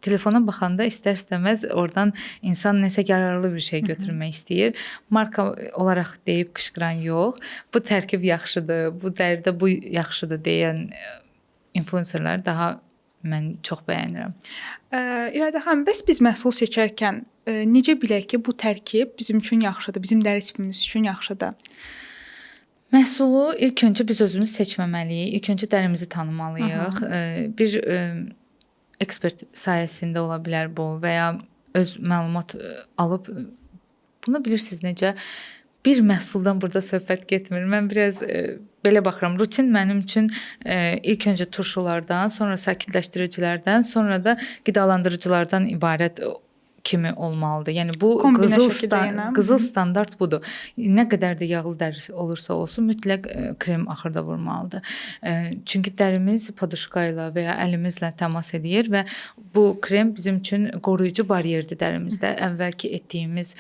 telefona baxanda istər-istəməz oradan insan nəsə yararlı bir şey götürmək istəyir. Marka olaraq deyib qışqıran yox. Bu tərkib yaxşıdır, bu dəridə bu yaxşıdır deyən influencerləri daha mən çox bəyənirəm. İradə xanım, bəs biz məhsul seçərkən necə bilək ki, bu tərkib bizim üçün yaxşıdır, bizim dəri tipimiz üçün yaxşıdır? Məhsulu ilk öncə biz özümüz seçməməliyik. İlk öncə dərimizi tanımalıyıq. Bir ekspert sayəsində ola bilər bu və ya öz məlumat alıb bunu bilirsiniz necə bir məhsuldan burada söhbət getmir. Mən biraz belə baxıram. Rutin mənim üçün ilk öncə turşulardan, sonra sakitləşdiricilərdən, sonra da qidalandırıcılardan ibarət kimi olmalıdır. Yəni bu qızıl standart budur. Nə qədər də yağlı dəri olursa olsun mütləq krem axırda vurmalıdır. Çünki dərimiz poduşka ilə və ya əlimizlə təmas edir və bu krem bizim üçün qoruyucu bariyerdir dərimizdə. Əvvəlki etdiyimiz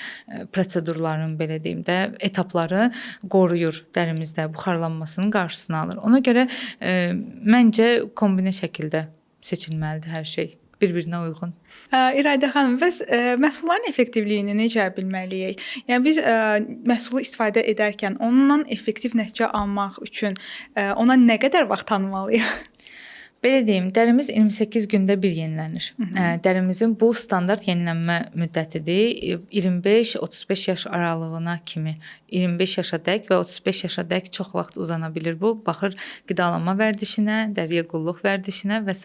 prosedurların belə deyim də etapları qoruyur dərimizdə, buxarlanmasının qarşısını alır. Ona görə məncə kombinə şəkildə seçilməlidir hər şey. Bir-birinə uyğun. İradə xanım, bəs məhsulların effektivliyini necə bilməliyik? Yəni biz məhsulu istifadə edərkən ondan effektiv nəticə almaq üçün ona nə qədər vaxt tanımalıyıq? Belə deyim, dərimiz 28 gündə bir yenilənir. Dərimizin bu standart yenilənmə müddətidir. 25-35 yaş aralığına kimi, 25 yaşadək və 35 yaşadək çox vaxt uzana bilər bu. Baxır qidalanma vərdişinə, dəriyə qulluq vərdişinə və s.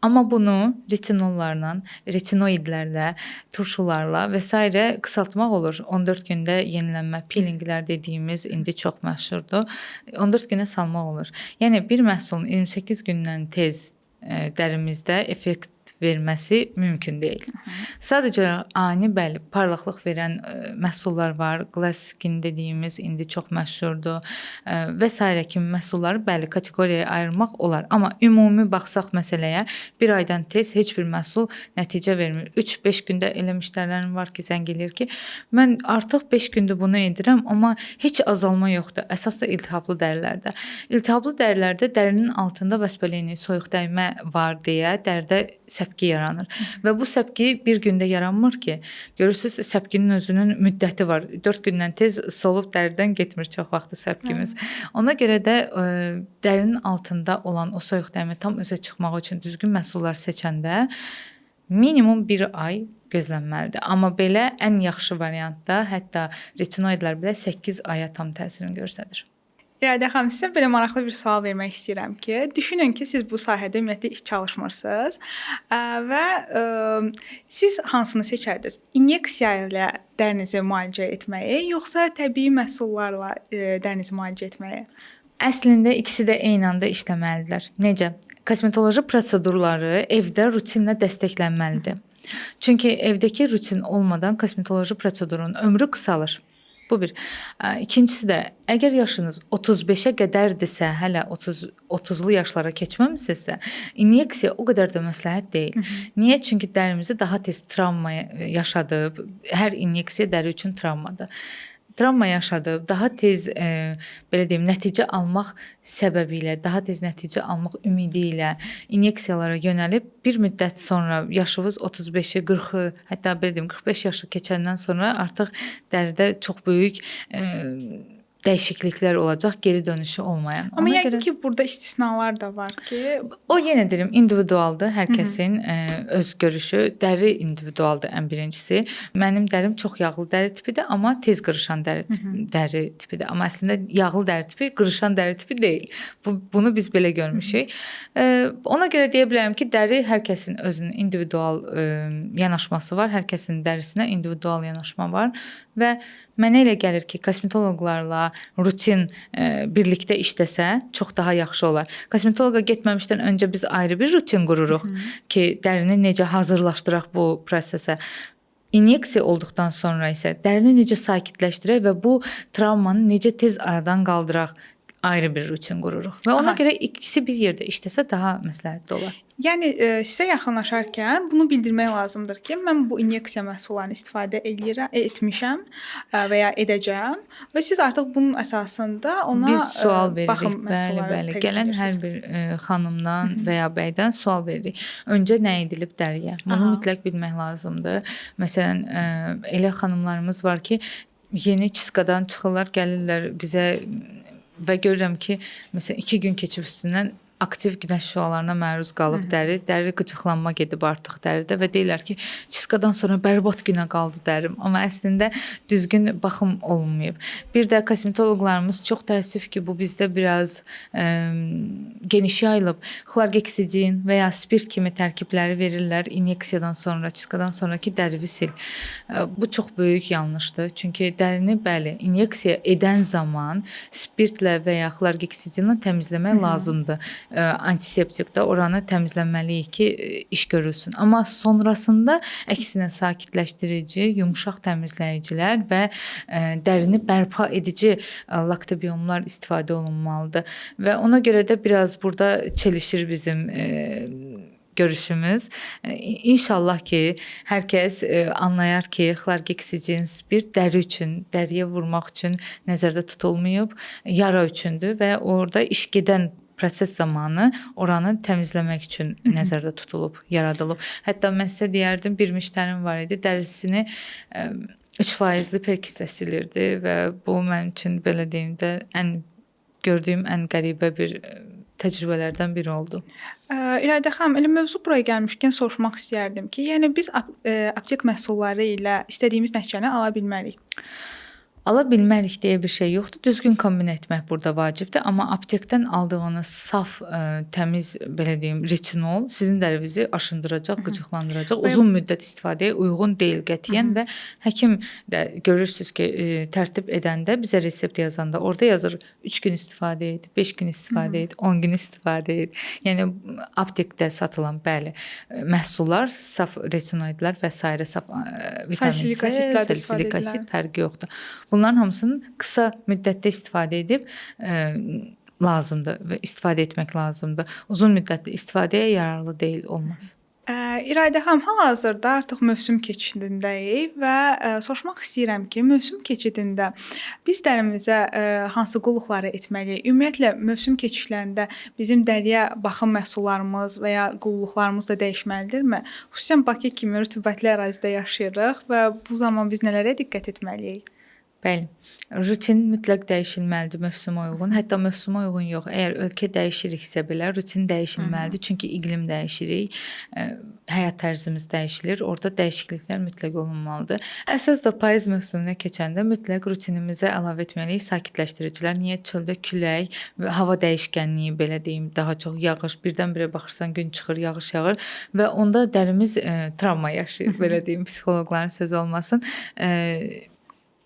Amma bunu retinollarla, retinoidlərlə, turşularla və s. qısaltmaq olur. 14 gündə yenilənmə, peelinglər dediyimiz indi çox məşhurdur. 14 günə salmaq olur. Yəni bir məhsulun 28 gündən tez dərimizdə effekt verməsi mümkün deyil. Sadəcə ani bəli, parlaqlıq verən məhsullar var. Glass skin dediyimiz indi çox məşhurdur və s. kimi məhsulları bəli kateqoriyaya ayırmaq olar. Amma ümumi baxsaq məsələyə, bir aydan tez heç bir məhsul nəticə vermir. 3-5 gündə elə müştərilərim var ki, zəng eləyir ki, mən artıq 5 gündür bunu edirəm, amma heç azalma yoxdur. Əsas da iltihablı dərilərdə. İltihablı dərilərdə dərinin altında vəsbəliyini, soyuq dəymə var deyə dəridə səpki yaranır. Və bu səpki bir gündə yaranmır ki, görürsüz səpkinin özünün müddəti var. 4 gündən tez solub dəridən getmir çox vaxtı səpkimiz. Ona görə də dərinin altında olan o soyuq dəymə tam üzə çıxmaq üçün düzgün məhsullar seçəndə minimum 1 ay gözlənməlidir. Amma belə ən yaxşı variantda hətta retinoidlər belə 8 aya tam təsirini göstərir. İradə xanım, sizə belə maraqlı bir sual vermək istəyirəm ki, düşünün ki, siz bu sahədə ümumiyyətlə iş çalışmırsınız və siz hansını seçərdiniz? İnyeksiya ilə dərinizi müalicə etməyi, yoxsa təbii məhsullarla dərinizi müalicə etməyi? Əslində ikisi də eyni anda işləməlidirlər. Necə? Kosmetoloji prosedurları evdə rutinlə dəstəklənməlidir. Çünki evdəki rutin olmadan kosmetoloji prosedurun ömrü qısalır. Bu bir. İkincisi də, əgər yaşınız 35-ə qədərdirsə, hələ 30-lu yaşlara keçməmisinizsə, inyeksiya o qədər də məsləhət deyil. Niyə? Çünki dərimizi daha tez travma yaşadıb, hər inyeksiya dəri üçün travmadır. Travma yaşadıb, daha tez belə deyim, nəticə almaq səbəbilə, daha tez nəticə almaq ümidi ilə inyeksiyalara yönəlib bir müddət sonra yaşınız 35-i, 40-ı, hətta belə deyim 45 yaşı keçəndən sonra artıq dəridə çox böyük dəyişikliklər olacaq, geri dönüşü olmayan. Amma yəqin ki, burada istisnalar da var ki, o yenə deyirəm, individualdır, hər kəsin öz görüşü, dəri individualdır ən birincisi. Mənim dərim çox yağlı dəri tipidir, amma tez qırışan dəri tipidir. Amma əslində yağlı dəri tipi qırışan dəri tipi deyil. Bunu biz belə görmüşük. Ona görə deyə bilərəm ki, dəri hər kəsin özünün individual yanaşması var, hər kəsin dərisinə individual yanaşma var və mənə elə gəlir ki, kosmetoloqlarla rutin birlikdə işləsə çox daha yaxşı olar. Kosmetoloqa getməmişdən öncə biz ayrı bir rutin qururuq ki, dərini necə hazırlaşdıraq bu prosesə. İnyeksiya olduqdan sonra isə dərini necə sakitləşdirək və bu travmanı necə tez aradan qaldıraq, ayrı bir rutin qururuq. Və ona görə ikisi bir yerdə işləsə daha məsləhətli olar. Yəni sizə yaxınlaşarkən bunu bildirmək lazımdır ki, mən bu inyeksiya məhsullarını istifadə etmişəm və ya edəcəm və siz artıq bunun əsasında ona biz sual veririk. Baxım məhsulları Bəli. Gələn hər bir xanımdan və ya bəydən sual veririk. Öncə nə edilib dəriyə? Bunu mütləq bilmək lazımdır. Məsələn, elə xanımlarımız var ki, yeni çiskadan çıxırlar, gəlirlər bizə və görürəm ki, məsələn 2 gün keçib üstündən aktiv günəş şüalarına məruz qalıb dəri qıcıqlanma gedib artıq dəridə və deyirlər ki, çiskadan sonra bərbad günə qaldı dərim. Amma əslində düzgün baxım olunmayıb. Bir də kosmetoloqlarımız çox təəssüf ki, bu bizdə biraz geniş yayılıb. Xlorgeksidin və ya spirt kimi tərkibləri verirlər inyeksiyadan sonra, çiskadan sonraki dərivi sil. Bu çox böyük yanlışdır. Çünki dərini bəli, inyeksiya edən zaman spirtlə və ya xlorgeksidinlə təmizləmək lazımdır. Antiseptikdə oranı təmizlənməliyik ki, iş görülsün. Amma sonrasında əksinə sakitləşdirici, yumşaq təmizləyicilər və dərini bərpa edici laktobiyomlar istifadə olunmalıdır. Və ona görə də biraz burada çelişir bizim görüşümüz. İnşallah ki, hər kəs anlayar ki, xlorgeksidin, spirt dəri üçün, dəriyə vurmaq üçün nəzərdə tutulmayıb, yara üçündür və orada iş gedən proses zamanı oranı təmizləmək üçün nəzərdə tutulub, yaradılıb. Hətta mən sizə deyərdim, bir müştərim var idi, dərisini 3%li perkislə silirdi və bu mənim üçün belə deyim də gördüyüm ən qəribə bir təcrübələrdən biri oldu. İlayda xanım, elə mövzu buraya gəlmişkən soruşmaq istəyərdim ki, yəni biz aptek məhsulları ilə istədiyimiz nəticəni ala bilmərik. Ala bilmərik deyə bir şey yoxdur. Düzgün kombinə etmək burada vacibdir, amma aptekdən aldığınız saf, təmiz, belə deyim, retinol sizin dərinizi aşındıracaq, qıcıqlandıracaq. Uzun müddət istifadəyə uyğun deyil qətiyyən və həkim də görürsüz ki, tərtib edəndə bizə resept yazanda orada yazır 3 gün istifadə et, 5 gün istifadə et, 10 gün istifadə et. Yəni aptekdə satılan bəli, məhsullar saf retinoidlər və sairə saf vitamin C, salisilik asid fərqi yoxdur. Bunların hamısını qısa müddətdə istifadə edib lazımdır və istifadə etmək lazımdır. Uzun müddətli istifadəyə yararlı deyil, olmaz. İlayda xanım, hal-hazırda artıq mövsüm keçidindəyik və soruşmaq istəyirəm ki, mövsüm keçidində biz dərimizə hansı qulluqları etməliyik? Ümumiyyətlə mövsüm keçişlərində bizim dəriyə baxım məhsullarımız və ya qulluqlarımız da dəyişməlidirmi? Xüsusən Bakı kimi rütubətli ərazidə yaşayırıq və bu zaman biz nələrə diqqət etməliyik? Bəli, rutin mütləq dəyişilməlidir mövsümə uyğun. Hətta mövsümə uyğun yox, əgər ölkə dəyişiriksə belə rutin dəyişilməlidir. Çünki iqlim dəyişirik, həyat tərzimiz dəyişilir. Orada dəyişikliklər mütləq olunmalıdır. Əsas da payız mövsümünə keçəndə mütləq rutinimizə əlavə etməliyik sakitləşdiricilər. Niyə? Çöldə külək və hava dəyişkənliyi, belə deyim, daha çox yağış, birdən-birə baxırsan gün çıxır, yağış yağır və onda dərimiz travma yaşayır, belə deyim, psixoloqların sözü olmasın.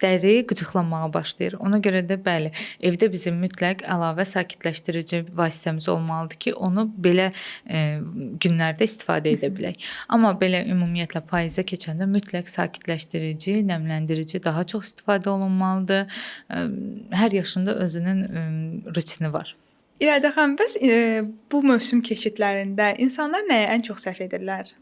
Dəri qıcıqlanmağa başlayır. Ona görə də bəli, evdə bizim mütləq əlavə sakitləşdirici vasitəmiz olmalıdır ki, onu belə günlərdə istifadə edə bilək. Amma belə ümumiyyətlə payıza keçəndə mütləq sakitləşdirici, nəmləndirici daha çox istifadə olunmalıdır. Hər yaşında özünün rutini var. İlayda xanım, bəs bu mövsüm keçidlərində insanlar nəyə ən çox səhv edirlər?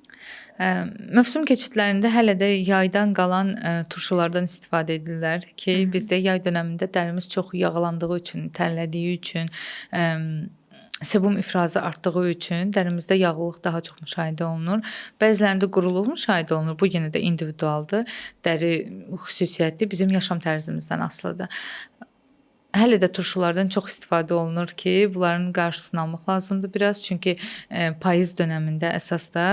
Mövsüm keçidlərində hələ də yaydan qalan turşulardan istifadə edirlər ki, bizdə yay dönəmində dərimiz çox yağlandığı üçün, tərlədiyi üçün, sebum ifrazı artdığı üçün dərimizdə yağlılıq daha çox müşahidə olunur. Bəzilərində quruluq müşahidə olunur. Bu yenə də individualdır. Dəri xüsusiyyəti bizim yaşam tərzimizdən asılıdır. Hələ də turşulardan çox istifadə olunur ki, bunların qarşısını almaq lazımdır biraz. Çünki payız dönəmində əsas da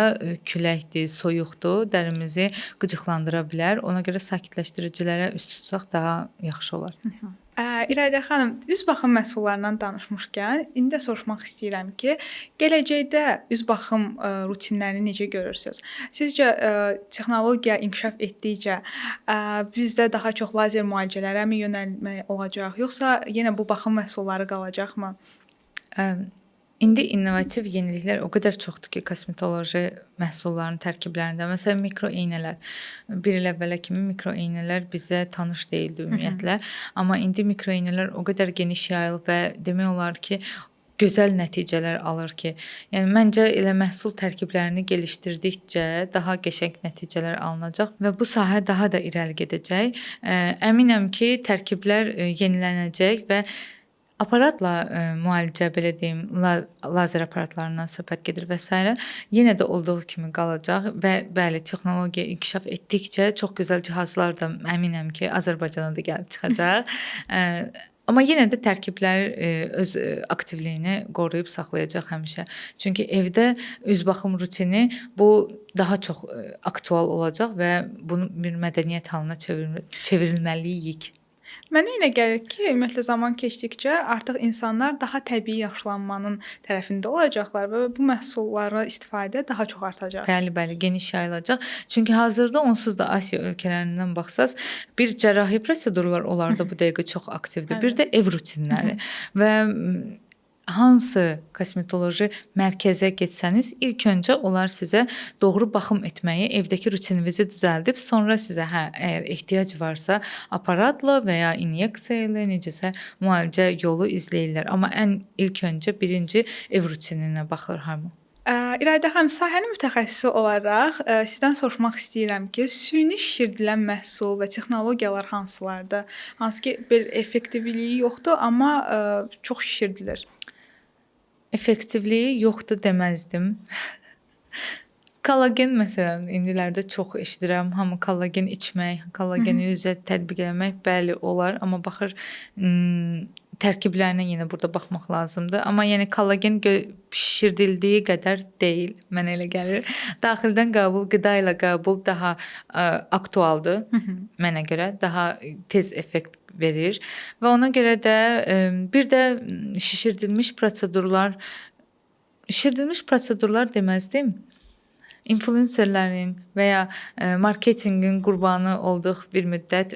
küləkdir, soyuqdur, dərimizi qıcıqlandıra bilər. Ona görə sakitləşdiricilərə üst tutsaq daha yaxşı olar. İlayda xanım, üz baxım məhsullarından danışmışkən, indi də soruşmaq istəyirəm ki, gələcəkdə üz baxım rutinlərini necə görürsüz? Sizcə texnologiya inkişaf etdikcə bizdə daha çox lazer müalicələrə mi yönəlmək olacaq, yoxsa yenə bu baxım məhsulları qalacaqmı? İndi innovativ yeniliklər o qədər çoxdur ki, kosmetoloji məhsulların tərkiblərində. Məsələn, mikroeynələr. Bir il əvvələ kimi mikroeynələr bizə tanış deyildi ümumiyyətlə. Amma indi mikroeynələr o qədər geniş yayılıb və demək olar ki, gözəl nəticələr alır ki, yəni məncə elə məhsul tərkiblərini gəlişdirdikcə daha qəşəng nəticələr alınacaq və bu sahə daha da irəli gedəcək. Əminəm ki, tərkiblər yenilənəcək və aparatla müalicə, belə deyim, lazer aparatlarından söhbət gedir və s. yenə də olduğu kimi qalacaq və bəli, texnologiya inkişaf etdikcə çox gözəl cihazlar da əminəm ki, Azərbaycana da gəlib çıxacaq. Amma yenə də tərkiblər öz aktivliyini qoruyub saxlayacaq həmişə. Çünki evdə üz baxım rutini bu daha çox aktual olacaq və bunu bir mədəniyyət halına çevrilməliyik. Mənə elə gəlir ki, ümumiyyətlə zaman keçdikcə artıq insanlar daha təbii yaşlanmanın tərəfində olacaqlar və bu məhsullara istifadə daha çox artacaq. Bəli, geniş yayılacaq. Çünki hazırda onsuz da Asiya ölkələrindən baxsaz, bir cərrahi prosedurlar onlarda bu dəqiqə çox aktivdir. Bir də ev rutinləri və hansı kosmetoloji mərkəzə getsəniz, ilk öncə onlar sizə doğru baxım etməyi, evdəki rutininizi düzəldib, sonra sizə əgər ehtiyac varsa, aparatla və ya inyeksiya ilə necəsə müalicə yolu izləyirlər. Amma ən ilk öncə birinci ev rutininə baxır hamı. İlayda xanım, sahənin mütəxəssisi olaraq sizdən soruşmaq istəyirəm ki, süni şişirdilən məhsul və texnologiyalar hansılardır? Hansı ki, bir effektivliyi yoxdur, amma çox şişirdilir. Effektivliyi yoxdur deməzdim. Kollagen məsələn indilərdə çox eşidirəm. Hamı kollagen içmək, kollageni üzə tətbiq etmək bəli olar, amma baxır tərkiblərinə yenə burada baxmaq lazımdır. Amma yəni kollagen bişirdildiyi qədər deyil, mənə elə gəlir. Daxildən qəbul, qida ilə qəbul daha aktualdır mənə görə, daha tez effekt verir və ona görə də bir də şişirdilmiş prosedurlar deməzdim. İnfluencerlərin və ya marketinqin qurbanı olduq bir müddət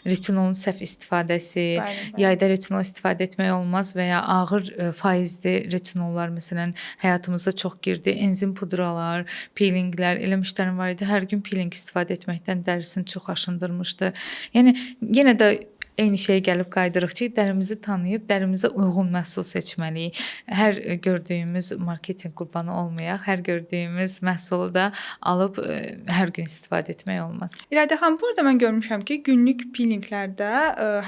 retinolun səhv istifadəsi, yayda retinol istifadə etmək olmaz və ya ağır faizli retinollar məsələn həyatımıza çox girdi. Enzim pudralar, peelinglər, elə müştərim var idi, hər gün peeling istifadə etməkdən dərisini çox aşındırmışdı. Yəni yenə də eyni şeyə gəlib qaydırıq ki, dərimizi tanıyıb, dərimizə uyğun məhsul seçməliyik. Hər gördüyümüz marketinq qurbanı olmayaq, hər gördüyümüz məhsulu da alıb hər gün istifadə etmək olmaz. İradə xanım, burada mən görmüşəm ki, günlük peelinglərdə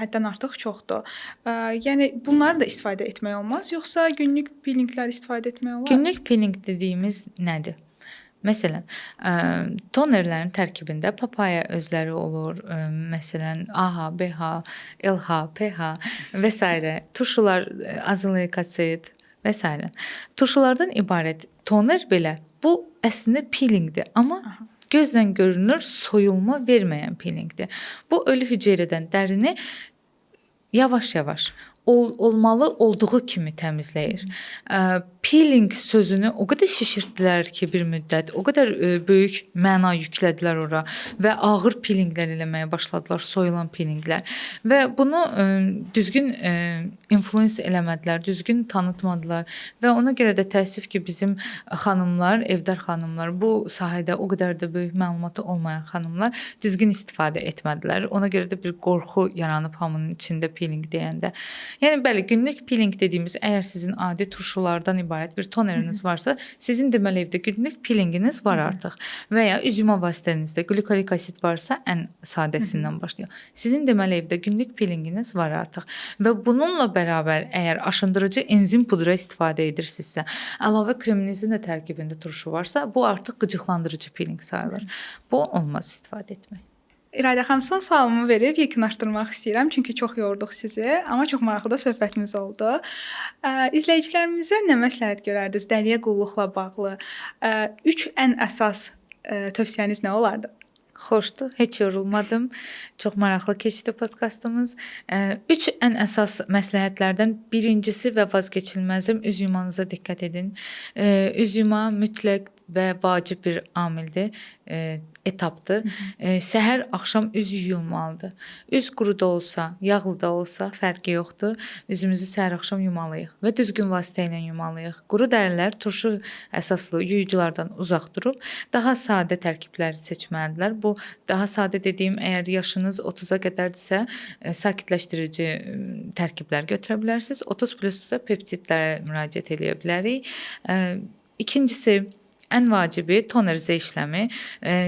həddən artıq çoxdur. Yəni bunları da istifadə etmək olmaz, yoxsa günlük peelinglər istifadə etmək olar? Günlük peeling dediyimiz nədir? Məsələn, tonerlərin tərkibində papaya özləri olur. Məsələn, AHA, BH, LH, PH və s. turşular, azolik asid və s. Turşulardan ibarət toner belə bu əslində peelingdir, amma gözlə görünür soyulma verməyən peelingdir. Bu ölü hüceyrədən dərini yavaş-yavaş olmalı olduğu kimi təmizləyir. Peeling sözünü o qədər şişirtdilər ki, bir müddət, o qədər böyük məna yüklədilər ora və ağır peelinglər eləməyə başladılar, soyulan peelinglər. Və bunu düzgün influence eləmədilər, düzgün tanıtmadılar və ona görə də təəssüf ki, bizim xanımlar, evdar xanımlar, bu sahədə o qədər də böyük məlumatı olmayan xanımlar düzgün istifadə etmədilər. Ona görə də bir qorxu yaranıb hamının içində peeling deyəndə. Yəni bəli, günlük peeling dediyimiz, əgər sizin adi turşulardan ibarət bir toneriniz varsa, sizin deməli evdə günlük peelinginiz var artıq. Və ya üz yuma vasitənizdə qlikolik asid varsa, ən sadəsindən başlayaq. Sizin deməli evdə günlük peelinginiz var artıq. Və bununla bərabər əgər aşındırıcı enzim pudra istifadə edirsinizsə, əlavə kreminizin də tərkibində turşu varsa, bu artıq qıcıqlandırıcı peeling sayılır. Bu olmaz istifadə etmək. İradə xanım, son sualımı verib yekunlaşdırmaq istəyirəm, çünki çox yorduq sizi, amma çox maraqlı da söhbətimiz oldu. İzləyicilərimizə nə məsləhət görərdiniz dəriyə qulluqla bağlı? 3 ən əsas tövsiyəniz nə olardı? Xoşdur, heç yorulmadım. Çox maraqlı keçdi podkastımız. 3 ən əsas məsləhətlərdən birincisi və vazkeçilməzim üz yumanıza diqqət edin. Üz yuma mütləq və vacib bir amildir, etapdır. Səhər, axşam üz yuyulmalıdır. Üz quru da olsa, yağlı da olsa fərqi yoxdur. Üzümüzü səhər, axşam yumalıyıq və düzgün vasitə ilə yumalıyıq. Quru dərilər turşu əsaslı yuyuculardan uzaq durub daha sadə tərkiblər seçməlidirlər. Bu daha sadə dediyim, əgər yaşınız 30-a qədərdirsə, sakitləşdirici tərkiblər götürə bilərsiniz. 30+ peptidlərə müraciət edə bilərik. İkincisi, ən vacibi tonerizə işləmi.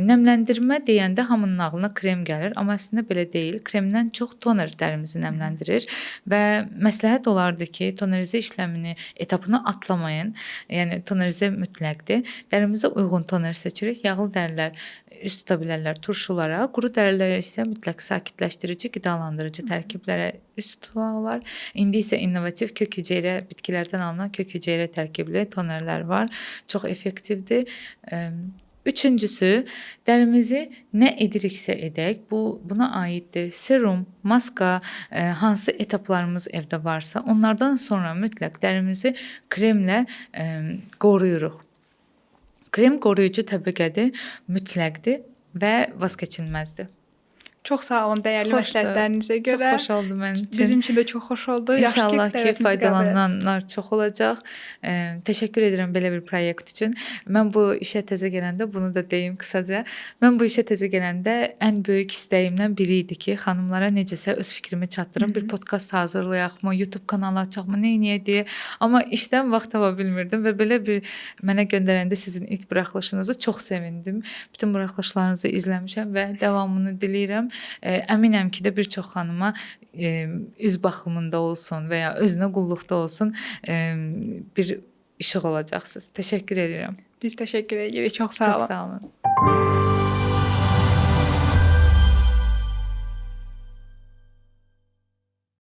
Nəmləndirmə deyəndə hamının ağlına krem gəlir, amma əslində belə deyil. Kremdən çox toner dərimizi nəmləndirir və məsləhət olardı ki, tonerizə işləmini, etapını atlamayın. Yəni tonerizə mütləqdir. Dərimizə uyğun toner seçirik. Yağlı dərilər üst tuta bilərlər turşulara, quru dərilər isə mütləq sakitləşdirici, qidalandırıcı tərkiblərə üst tutmaq olar. İndi isə innovativ kök hüceyrə bitkilərdən alınan kök hüceyrə tərkibli tonerlər var. Çox effektivdir. Üçüncüsü, dərimizi nə ediriksə edək, buna aiddir. Serum, maska, hansı etaplarımız evdə varsa, onlardan sonra mütləq dərimizi kremlə qoruyuruq. Krem qoruyucu təbəqədir, mütləqdir və vazkeçilməzdir. Çox sağ olun dəyərli məsləhətlərinizə görə. Çox xoş oldu mənim üçün. Bizim üçün də çox xoş oldu. İnşallah ki, faydalananlar çox olacaq. Təşəkkür edirəm belə bir proyekt üçün. Mən bu işə təzə gələndə, bunu da deyim qısaca. Mən bu işə təzə gələndə ən böyük istəyimdən biri idi ki, xanımlara necəsə öz fikrimi çatdırım. Bir podkast hazırlayaqmı, YouTube kanalı açaqmı, nə edək deyə. Amma işdən vaxt tapa bilmirdim və belə bir mənə göndərəndə sizin ilk buraxılışınızı çox sevindim. Bütün buraxılışlarınızı izləmişəm və davamını diləyirəm. Əminəm ki də bir çox xanıma üz baxımında olsun və ya özünə qulluqda olsun bir işıq olacaqsınız. Təşəkkür edirəm. Biz təşəkkür edirik. Çox sağ olun. Çox sağ olun.